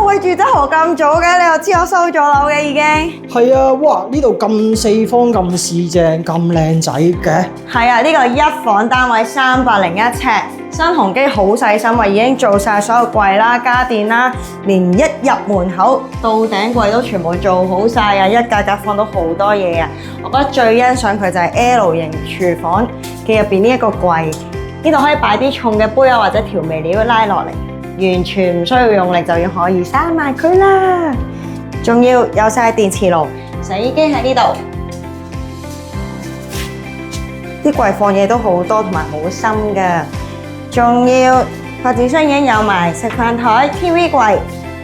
喂，住得何咁早嘅？你又知我收咗樓嘅已經？係啊，哇！呢度咁四方咁市正咁靚仔嘅。係啊，呢個一房單位301尺，新鴻基好細心啊，已經做晒所有櫃啦、家電啦，連一入門口到頂櫃都全部做好晒啊！一格格放到好多嘢啊！我覺得最欣賞佢就係 L 型廚房嘅入邊呢一個櫃，呢度可以擺啲重嘅杯啊或者調味料拉落嚟，完全唔需要用力就要可以閂埋佢啦。仲要有晒電磁爐、洗衣機喺呢度。啲櫃放嘢都好多同埋好深㗎，仲要發展商已經有埋食飯台、TV 櫃、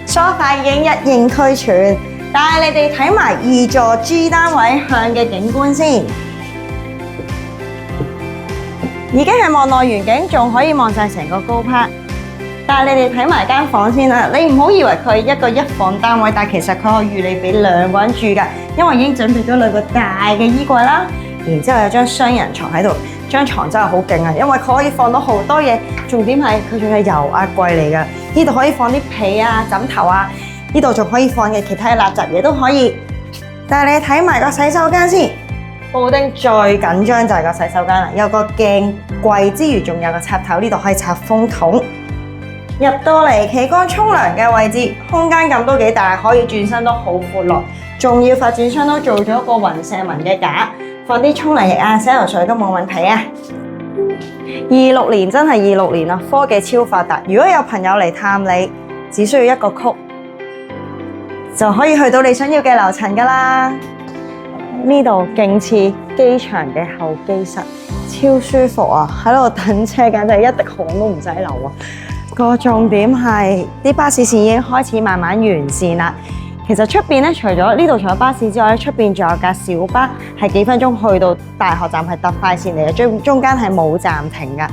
梳化已經一應俱全。帶你哋睇埋2座 G 單位向嘅景觀先，已經係望內園景，仲可以望晒成個高柏。帶你哋睇埋間房先啦，你唔好以為佢係一個一房單位，但其實佢可以預你俾2個人住㗎，因為已經準備咗2個大嘅衣櫃啦。然之後有張雙人床喺度，張床真係好勁啊，因為佢可以放到好多嘢。重點係佢仲係油壓櫃嚟㗎，呢度可以放啲被啊、枕頭啊，呢度仲可以放嘅其他垃圾嘢都可以。但係你睇埋個洗手間先，布丁最緊張就係個洗手間啦，有個鏡櫃之餘，仲有個插頭，呢度可以插風筒。入到嚟企缸沖涼嘅位置，空間感都幾大，可以轉身都好闊落。仲要發展商都做咗個雲射紋嘅架，放啲沖涼液啊、洗頭水都冇問題啊。26年真係26年啦，科技超發達。如果有朋友嚟探你，只需要一個曲就可以去到你想要嘅樓層㗎啦。呢度勁似機場嘅候機室，超舒服啊！喺度等車簡直一滴汗都唔使流啊！個重點係啲巴士線已經開始慢慢完善啦。其實出邊咧，除咗呢度除咗巴士之外咧，出邊仲有架小巴，係幾分鐘去到大學站，係特快線嚟嘅，中間係冇暫停㗎。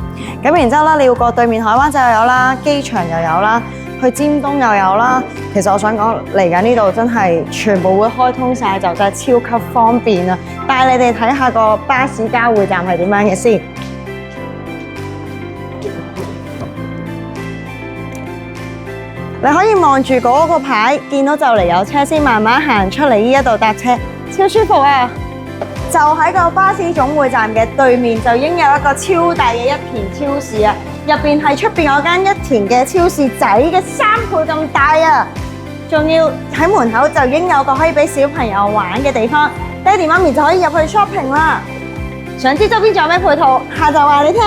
咁然之後啦，你要過對面海灣仔又有啦，機場又有啦，去尖東又有啦。其實我想講嚟緊呢度真係全部會開通晒，就真係超級方便啊！帶你哋睇下個巴士交匯站係點樣嘅先。你可以望住嗰個牌，見到就嚟有車先慢慢行出嚟呢一度搭車，超舒服啊！就喺個巴士總會站嘅對面，就已經有一個超大嘅一田超市啊！入邊係出邊嗰間一田嘅超市仔嘅3倍咁大啊！仲要喺門口就已經有個可以俾小朋友玩嘅地方，爹哋媽咪就可以入去 shopping 啦！想知周邊仲有咩配套？下集話你聽。